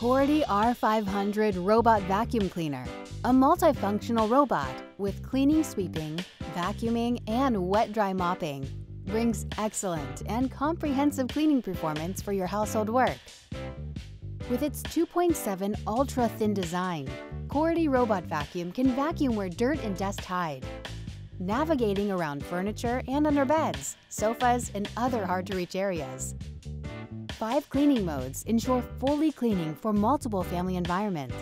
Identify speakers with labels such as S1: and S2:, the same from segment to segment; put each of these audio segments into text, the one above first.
S1: Coredy R500 Robot Vacuum Cleaner, a multifunctional robot with cleaning, sweeping, vacuuming, and wet-dry mopping, brings excellent and comprehensive cleaning performance for your household work. With its 2.7 ultra-thin design, Coredy Robot Vacuum can vacuum where dirt and dust hide, navigating around furniture and under beds, sofas, and other hard-to-reach areas. 5 cleaning modes ensure fully cleaning for multiple family environments.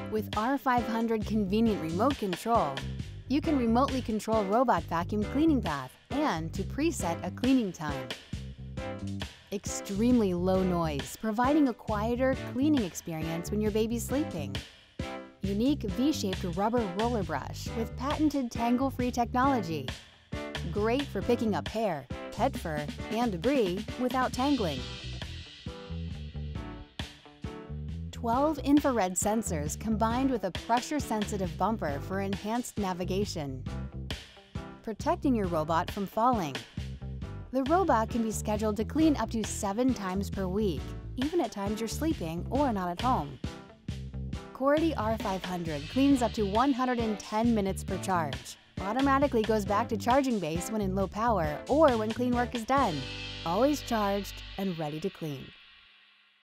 S1: With R500 convenient remote control, you can remotely control robot vacuum cleaning path and to preset a cleaning time. Extremely low noise, providing a quieter cleaning experience when your baby's sleeping. Unique V-shaped rubber roller brush with patented tangle-free technology. Great for picking up hair, pet fur, and debris without tangling. 12 infrared sensors combined with a pressure-sensitive bumper for enhanced navigation, protecting your robot from falling. The robot can be scheduled to clean up to 7 times per week, even at times you're sleeping or not at home. Coredy R500 cleans up to 110 minutes per charge, automatically goes back to charging base when in low power or when clean work is done. Always charged and ready to clean.